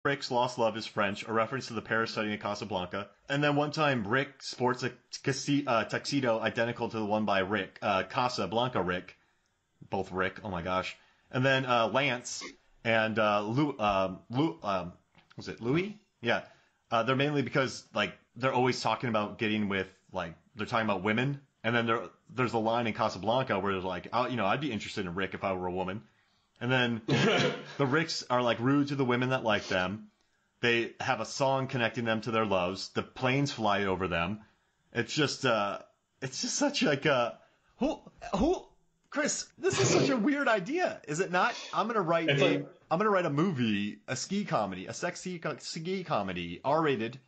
Rick's lost love is French, a reference to the Paris studying in Casablanca. And then one time Rick sports a tuxedo identical to the one by Rick, Casablanca Rick. Both Rick, oh my gosh. And then Lance and was it Louis? Yeah. They're mainly because, like, they're always talking about getting with, like, they're talking about women. And then there's a line in Casablanca where they're like, I'd be interested in Rick if I were a woman. And then the Ricks are like rude to the women that like them. They have a song connecting them to their loves. The planes fly over them. It's just such like a Chris, this is such a weird idea, is it not? I'm gonna write a movie, a ski comedy, a sexy ski comedy, R-rated,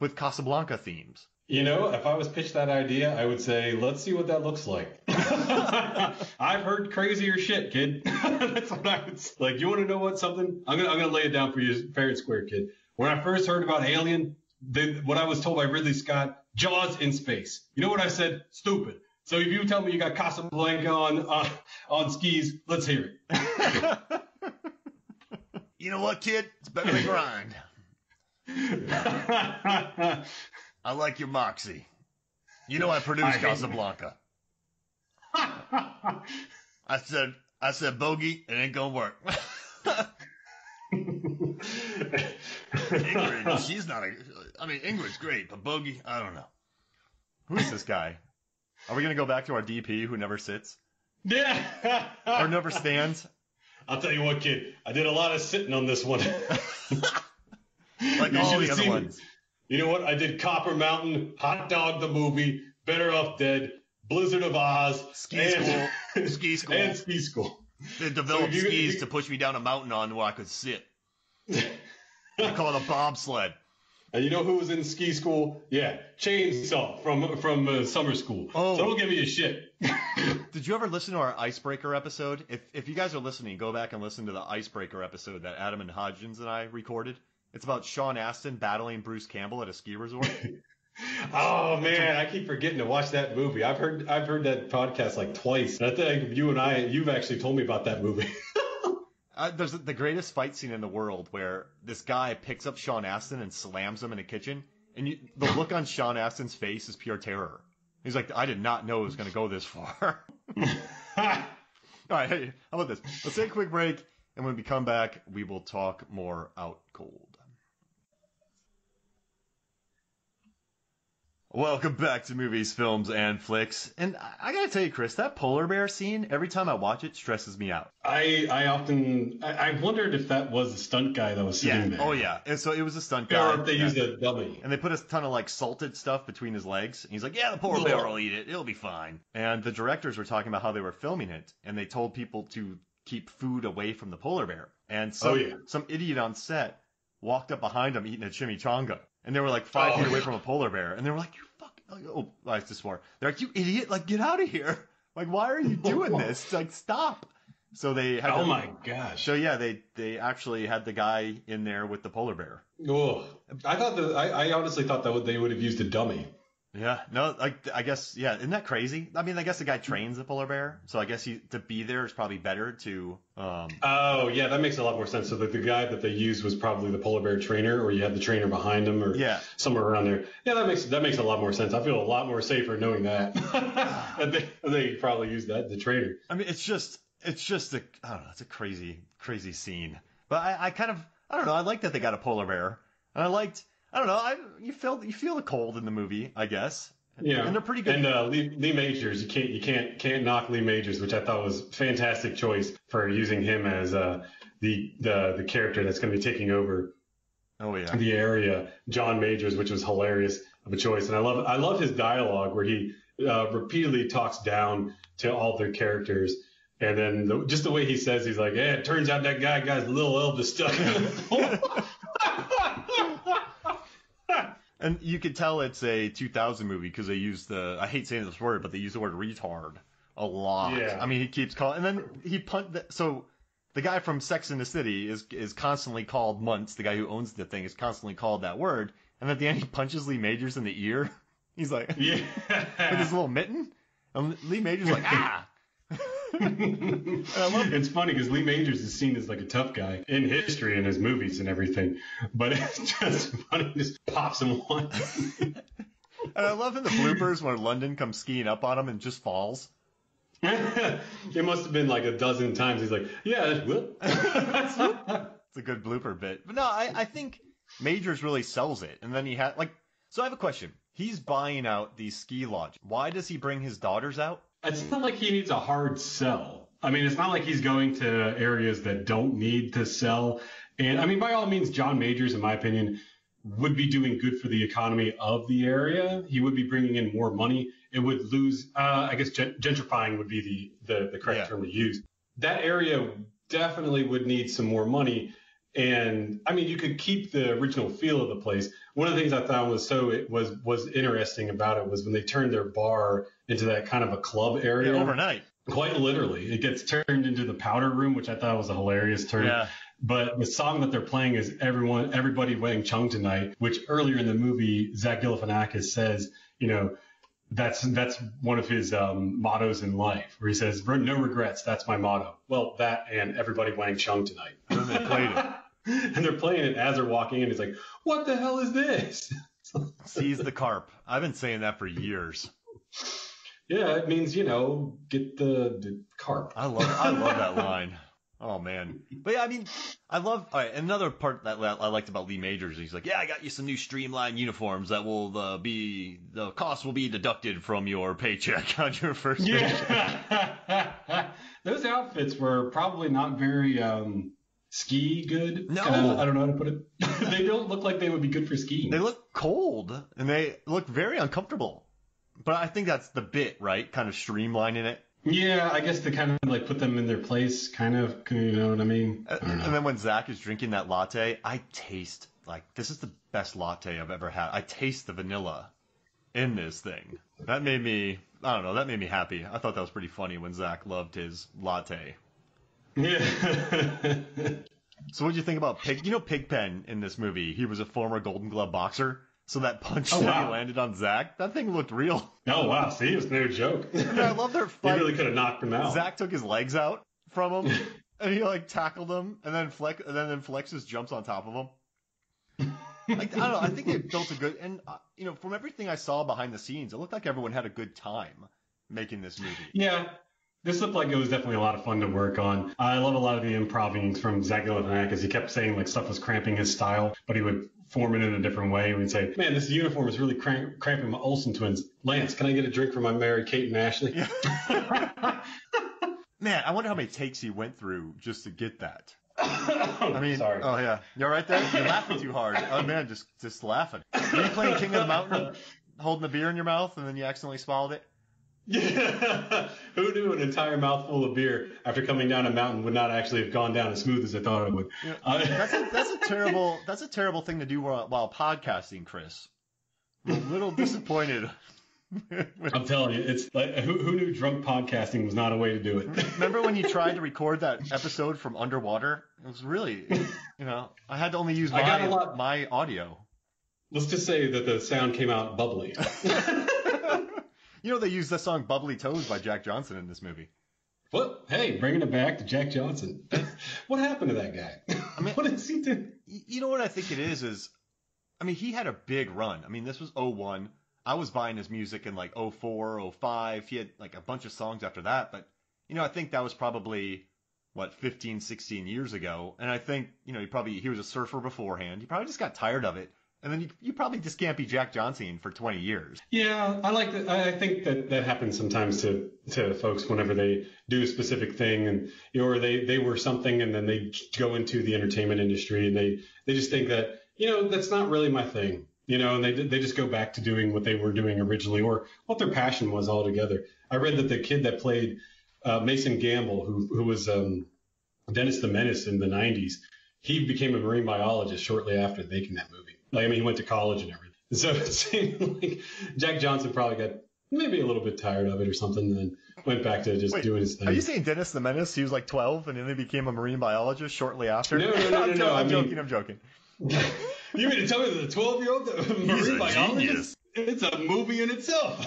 with Casablanca themes. You know, if I was pitched that idea, I would say, let's see what that looks like. I've heard crazier shit, kid. That's what I would say. Like, you want to know what something? I'm gonna lay it down for you fair and square, kid. When I first heard about Alien, what I was told by Ridley Scott, Jaws in space. You know what I said? Stupid. So if you tell me you got Casablanca on skis, let's hear it. You know what, kid? It's better than grind. I like your moxie. You know I produced Casablanca. I said, Bogey, it ain't gonna work. Ingrid, she's not Ingrid's great, but Bogey, I don't know. Who is this guy? Are we gonna go back to our DP who never sits? Yeah. Or never stands? I'll tell you what, kid. I did a lot of sitting on this one. Like all the other ones. You know what? I did Copper Mountain, Hot Dog the Movie, Better Off Dead, Blizzard of Oz, Ski School. And Ski School. They developed skis to push me down a mountain on where I could sit. They call it a bobsled. And you know who was in Ski School? Yeah, Chainsaw from summer school. Oh. So don't give me a shit. Did you ever listen to our Icebreaker episode? If you guys are listening, go back and listen to the Icebreaker episode that Adam and Hodgins and I recorded. It's about Sean Astin battling Bruce Campbell at a ski resort. Oh man, I keep forgetting to watch that movie. I've heard that podcast like twice. And I think you've actually told me about that movie. There's the greatest fight scene in the world where this guy picks up Sean Astin and slams him in a kitchen, and the look on Sean Astin's face is pure terror. He's like, I did not know it was going to go this far. All right, hey, how about this? Let's take a quick break, and when we come back, we will talk more Out Cold. Welcome back to Movies, Films, and Flicks. And I gotta tell you, Chris, that polar bear scene, every time I watch it, stresses me out. I wondered if that was a stunt guy that was sitting there. Oh, yeah. And so it was a stunt guy. Or if they used a dummy. And they put a ton of, like, salted stuff between his legs. And he's like, yeah, the polar bear will eat it. It'll be fine. And the directors were talking about how they were filming it. And they told people to keep food away from the polar bear. And some idiot on set walked up behind him eating a chimichanga. And they were like 5 feet away from a polar bear. And they were like, you fucking, I just swore. They're like, you idiot, like, get out of here. Like, why are you doing this? Like, stop. So they had Oh my gosh. So yeah, they actually had the guy in there with the polar bear. Oh, I honestly thought that they would have used a dummy. Yeah, no, I guess, yeah, isn't that crazy? I mean, I guess the guy trains the polar bear, so I guess to be there is probably better to, Oh, yeah, that makes a lot more sense. So the guy that they used was probably the polar bear trainer, or you had the trainer behind him, or somewhere around there. Yeah, that makes a lot more sense. I feel a lot more safer knowing that. they probably used the trainer. I mean, it's just I don't know, it's a crazy scene. But I don't know, I like that they got a polar bear. And I don't know. You feel the cold in the movie, I guess. Yeah, and they're pretty good. And Lee Majors, you can't knock Lee Majors, which I thought was a fantastic choice for using him as the character that's going to be taking over. Oh yeah. The area, John Majors, which was hilarious of a choice, and I love his dialogue where he repeatedly talks down to all their characters. And then just the way he says, he's like, "Yeah, it turns out that guy got his little Elvis stuck in the And you could tell it's a 2000 movie because they use I hate saying this word, but they use the word retard a lot. Yeah. I mean, he keeps calling, and then so the guy from Sex and the City is constantly called Muntz. The guy who owns the thing is constantly called that word. And at the end, he punches Lee Majors in the ear. He's like, with his little mitten. And Lee Majors like, ah! It's funny because Lee Majors is seen as like a tough guy in history in his movies and everything, but it's just funny. He just pops him one. And I love in the bloopers when London comes skiing up on him and just falls. It must have been like a dozen times. He's like, yeah, whoop. It's a good blooper bit. But no, I think Majors really sells it. And then he had so I have a question. He's buying out these ski lodges. Why does he bring his daughters out? It's not like he needs a hard sell. I mean, it's not like he's going to areas that don't need to sell. And I mean, by all means, John Majors, in my opinion, would be doing good for the economy of the area. He would be bringing in more money. It would lose, I guess gentrifying would be the correct term to use. That area definitely would need some more money. And I mean, you could keep the original feel of the place. One of the things I thought was interesting about it was when they turned their bar into that kind of a club area. Yeah, overnight. Quite literally. It gets turned into the powder room, which I thought was a hilarious term. Yeah. But the song that they're playing is Everybody Wang Chung Tonight, which earlier in the movie, Zach Galifianakis says, that's one of his mottos in life, where he says, no regrets, that's my motto. Well, that and Everybody Wang Chung Tonight. And then they played it. And they're playing it as they're walking in. He's like, what the hell is this? Seize the carp. I've been saying that for years. Yeah, it means, get the carp. I love that line. Oh, man. But yeah, I mean, all right, another part that I liked about Lee Majors, he's like, yeah, I got you some new streamlined uniforms that will the cost will be deducted from your paycheck on your first paycheck. Those outfits were probably not very ski good. No. I don't know how to put it. They don't look like they would be good for skiing. They look cold, and they look very uncomfortable. But I think that's the bit, right? Kind of streamlining it. Yeah, I guess to kind of like put them in their place, kind of, you know what I mean? And then when Zach is drinking that latte, I taste, this is the best latte I've ever had. I taste the vanilla in this thing. That made me happy. I thought that was pretty funny when Zach loved his latte. Yeah. So what did you think about Pigpen in this movie? He was a former Golden Glove boxer. So that punch that he landed on Zach, that thing looked real. Oh, wow. See, it was no joke. And I love their fight. He really could have knocked him out. Zach took his legs out from him, and he tackled him, and then Flex just jumps on top of him. I don't know. I think they built a good, and from everything I saw behind the scenes, it looked like everyone had a good time making this movie. Yeah. This looked like it was definitely a lot of fun to work on. I love a lot of the improving from Zach Galifianakis. He kept saying stuff was cramping his style, but he would form it in a different way. He'd say, man, this uniform is really cramping my Olsen twins. Lance, can I get a drink for my Mary Kate and Ashley? Yeah. Man, I wonder how many takes he went through just to get that. I mean, sorry. Oh yeah, you're right there. You're laughing too hard. Oh man, just laughing. Were you playing King of the Mountain, holding the beer in your mouth, and then you accidentally swallowed it? Yeah. Who knew an entire mouthful of beer after coming down a mountain would not actually have gone down as smooth as I thought it would? Yeah. That's a terrible thing to do while podcasting, Chris. I'm a little disappointed. I'm telling you, it's like who knew drunk podcasting was not a way to do it? Remember when you tried to record that episode from underwater? It was really, I had to only use my audio. Let's just say that the sound came out bubbly. They used the song Bubbly Toes by Jack Johnson in this movie. What? Hey, bringing it back to Jack Johnson. What happened to that guy? I mean, what did he do? You know what I think it is, he had a big run. I mean, this was 2001. I was buying his music in 2004, 2005. He had a bunch of songs after that. But, I think that was probably, 15, 16 years ago. And I think, he was a surfer beforehand. He probably just got tired of it. And then you probably just can't be Jack Johnson for 20 years. Yeah, I like that. I think that happens sometimes to folks whenever they do a specific thing, and or they were something, and then they go into the entertainment industry, and they just think that that's not really my thing, and they just go back to doing what they were doing originally or what their passion was altogether. I read that the kid that played Mason Gamble, who was Dennis the Menace in the 90s, he became a marine biologist shortly after making that movie. He went to college and everything. So it seemed like Jack Johnson probably got maybe a little bit tired of it or something, and then went back to just doing his thing. Are you saying Dennis the Menace? He was 12 and then he became a marine biologist shortly after? No. I'm joking. You mean to tell me that the 12-year-old marine biologist? It's a movie in itself.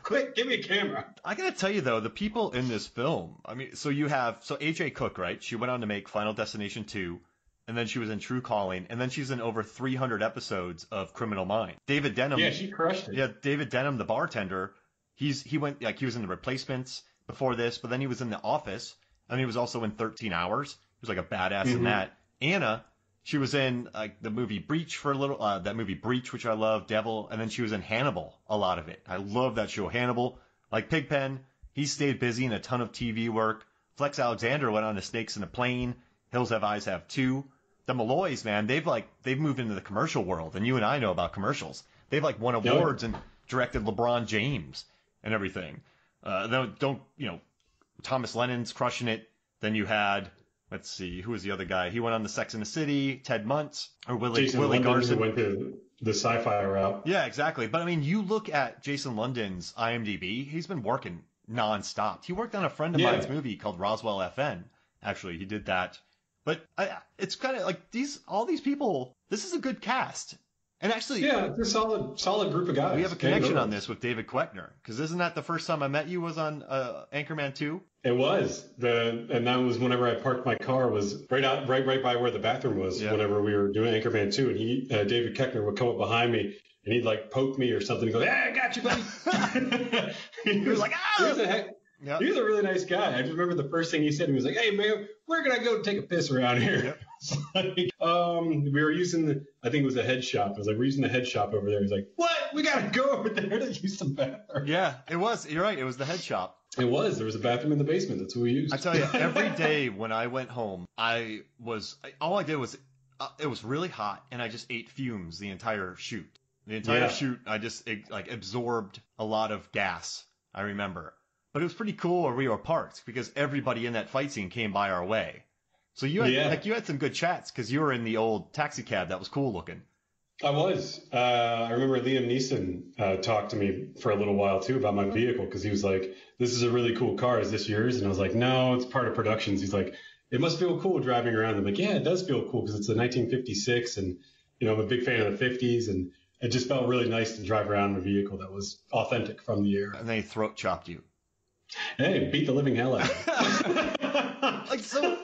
Quick, give me a camera. I gotta tell you though, the people in this film. I mean, so AJ Cook, right? She went on to make Final Destination 2, and then she was in True Calling, and then she's in over 300 episodes of Criminal Minds. David Denham. Yeah, she crushed it. Yeah, David Denham, the bartender. He was in The Replacements before this, but then he was in The Office, and he was also in 13 Hours. He was like a badass in that. Anna, she was in the movie Breach for a little, that movie Breach, which I love, Devil, and then she was in Hannibal, a lot of it. I love that show, Hannibal. Like Pigpen, he stayed busy in a ton of TV work. Flex Alexander went on to Snakes in a Plane. Hills Have Eyes Have Too. The Malloys, man, they've moved into the commercial world, and you and I know about commercials. They've like won awards and directed LeBron James and everything. Thomas Lennon's crushing it. Then you had, let's see, who was the other guy? He went on the Sex and the City, Ted Muntz, or Willie Garson. Went the sci-fi route. Yeah, exactly. But I mean, you look at Jason London's IMDb, he's been working nonstop. He worked on a friend of mine's movie called Roswell FN. Actually, he did that. But it's kind of like all these people, this is a good cast. And actually, yeah, it's a solid group of guys. We have a connection on this with David Koechner, because isn't that the first time I met you was on Anchorman 2? It was. And that was whenever I parked my car, was right by where the bathroom was. Yeah. Whenever we were doing Anchorman 2, and David Koechner would come up behind me and he'd like poke me or something and go, "Hey, I got you, buddy." He was like, "Ah!" Yep. He was a really nice guy. I just remember the first thing he said. He was like, "Hey, man, where can I go take a piss around here?" Yep. We were using I think it was a head shop. I was like, we're using the head shop over there. He's like, "What? We got to go over there to use some bathroom." Yeah, it was. You're right. It was the head shop. It was. There was a bathroom in the basement. That's what we used. I tell you, every day when I went home, all I did was, it was really hot, and I just ate fumes the entire shoot. The entire shoot, I just absorbed a lot of gas, I remember. But it was pretty cool where we were parked, because everybody in that fight scene came by our way. So you had some good chats, because you were in the old taxi cab that was cool looking. I was. I remember Liam Neeson talked to me for a little while too about my vehicle, because he was like, "This is a really cool car. Is this yours?" And I was like, "No, it's part of productions." He's like, "It must feel cool driving around." I'm like, "Yeah, it does feel cool, because it's a 1956, and I'm a big fan of the 50s, and it just felt really nice to drive around in a vehicle that was authentic from the era." And then he throat chopped you. Hey, beat the living hell out of it.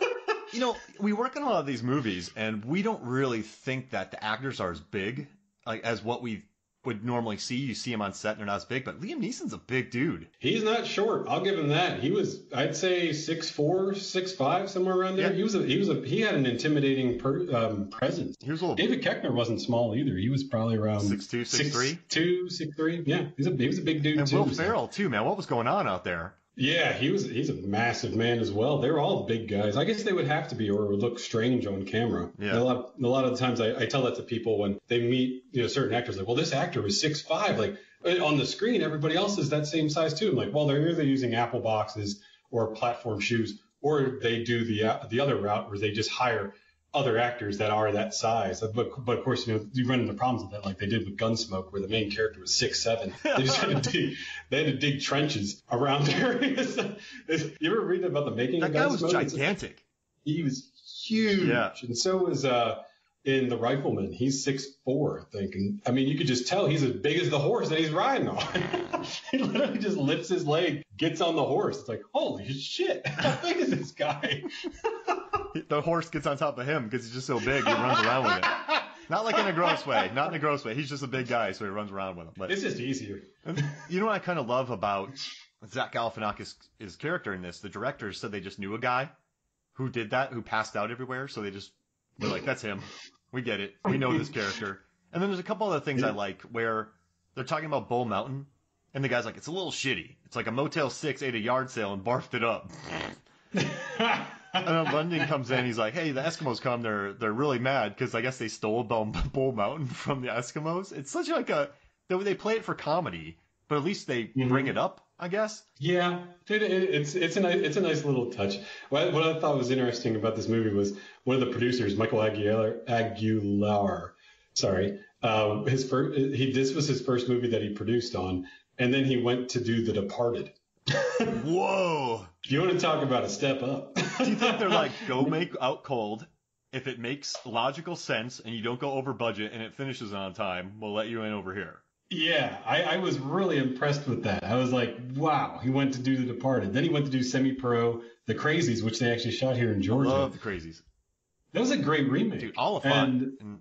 We work on a lot of these movies, and we don't really think that the actors are as big as what we would normally see. You see him on set, and they're not as big, but Liam Neeson's a big dude. He's not short. I'll give him that. He was, I'd say, 6'4", 6'5", somewhere around there. Yeah. He had an intimidating presence. David Koechner wasn't small either. He was probably around 6'2", 6'3". 6'3". Yeah, he was a big dude and too. And Will Ferrell too, man. What was going on out there? Yeah, he's a massive man as well. They're all big guys. I guess they would have to be, or it would look strange on camera. Yeah. A lot of the times I tell that to people when they meet certain actors, like, well, this actor was 6'5". Like on the screen, everybody else is that same size too. I'm like, well, they're either using Apple boxes or platform shoes, or they do the other route where they just hire other actors that are that size. But of course, you run into problems with that, like they did with Gunsmoke, where the main character was 6'7". They just had to dig trenches around there. You ever read about the making of Gunsmoke? That guy was gigantic. He was huge. Yeah. And so was in The Rifleman. He's 6'4", I think. And I mean, you could just tell he's as big as the horse that he's riding on. He literally just lifts his leg, gets on the horse. It's like, holy shit, how big is this guy? The horse gets on top of him because he's just so big, he runs around with it. Not like in a gross way. Not in a gross way. He's just a big guy, so he runs around with him. But it's just easier. You know what I kind of love about Zach Galifianakis' character in this? The directors said they just knew a guy who did that, who passed out everywhere, so they're like, that's him. We get it. We know this character. And then there's a couple other things I like where they're talking about Bull Mountain, and the guy's like, it's a little shitty. It's like a Motel 6 ate a yard sale and barfed it up. And then London comes in. He's like, "Hey, the Eskimos come. They're really mad because I guess they stole Bull Mountain from the Eskimos." It's such like they play it for comedy, but at least they bring it up, I guess. Yeah, dude, it's a nice little touch. What I thought was interesting about this movie was one of the producers, Michael Aguilar. Sorry, this was his first movie that he produced on, and then he went to do The Departed. Whoa! You want to talk about a step up? Do you think they're like, go make Out Cold? If it makes logical sense and you don't go over budget and it finishes on time, we'll let you in over here. Yeah, I was really impressed with that. I was like, wow, he went to do The Departed. Then he went to do Semi-Pro, The Crazies, which they actually shot here in I Georgia. love the Crazies. That was a great remake. Dude, Oliphant. And